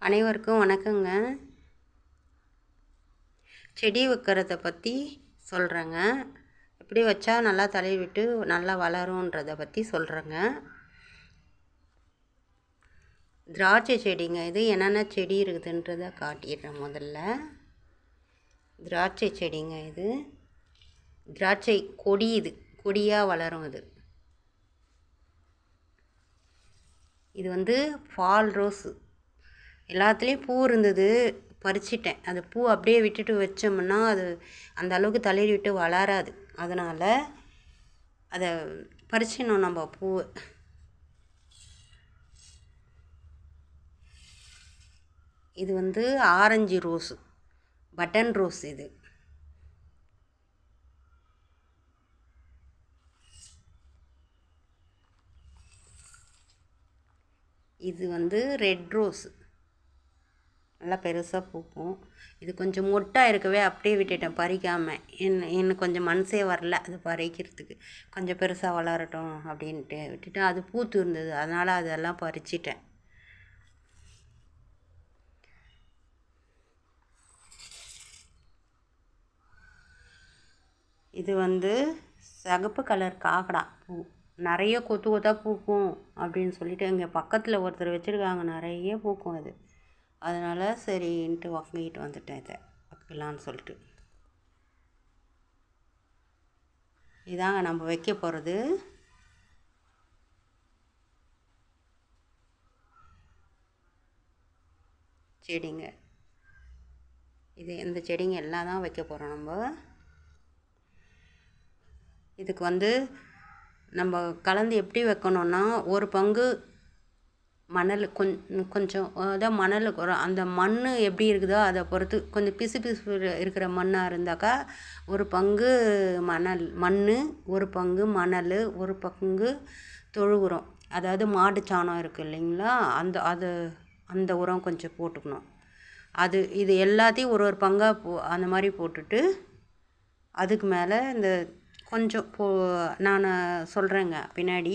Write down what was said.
அனைவருக்கும் வணக்கங்க. செடி வைக்கிறத பற்றி சொல்கிறேங்க. எப்படி வச்சா நல்லா தலை விட்டு நல்லா வளரும்ன்றதை பற்றி சொல்கிறேங்க. திராட்சை செடிங்க. இது என்னென்ன செடி இருக்குதுன்றதை காட்டிடுறேன். முதல்ல திராட்சை செடிங்க. இது திராட்சை கொடி, இது கொடியாக வளரும். இது ஃபால் ரோஸு. எல்லாத்துலேயும் பூ இருந்தது, பறிச்சிட்டேன். அது பூ அப்படியே விட்டுட்டு வச்சோம்னா அது அந்த அளவுக்கு தளிர் விட்டு வளராது. அதனால் அதை பறிச்சிடணும் நம்ம பூவை. இது ஆரஞ்சு ரோஸு, பட்டன் ரோஸ். இது ரெட் ரோஸு, நல்லா பெருசாக பூக்கும். இது கொஞ்சம் மொட்டாக இருக்கவே அப்படியே விட்டுட்டேன் பறிக்காமல். இன்னும் கொஞ்சம் மனசே வரல அது பறிக்கிறதுக்கு. கொஞ்சம் பெருசாக வளரட்டும் அப்படின்ட்டு விட்டுட்டேன். அது பூத்து இருந்தது, அதனால் அதெல்லாம் பறிச்சிட்டேன். இது சிகப்பு கலர் காக்கடா பூ. நிறைய கொத்து கொத்தாக பூக்கும் அப்படின்னு சொல்லிட்டு எங்கே பக்கத்தில் ஒருத்தர் வச்சுருக்காங்க. நிறைய பூக்கும் அது. அதனால் சரின்ட்டு வாங்கிட்டு வந்துட்டேன். இதை வைக்கலான்னு சொல்லிட்டு. இதாங்க நம்ம வைக்க போகிறது. செடிங்க. இந்த செடிங்க எல்லாம் தான் வைக்க போகிறோம் நம்ம. இதுக்கு நம்ம கலந்து எப்படி வைக்கணுன்னா, ஒரு பங்கு மணல், கொஞ்சம் அதான் மணலுக்கு வரும். அந்த மண் எப்படி இருக்குதோ அதை பொறுத்து, கொஞ்சம் பிசு பிசு இருக்கிற மண்ணாக இருந்தாக்கா ஒரு பங்கு மண், ஒரு பங்கு மணல், ஒரு பங்கு தொழு உரம், அதாவது மாட்டு சாணம் இருக்குது இல்லைங்களா, அந்த உரம் கொஞ்சம் போட்டுக்கணும். இது எல்லாத்தையும் ஒரு பங்காக அந்த மாதிரி போட்டுட்டு, அதுக்கு மேலே இந்த கொஞ்சம் நான் சொல்கிறேங்க பின்னாடி.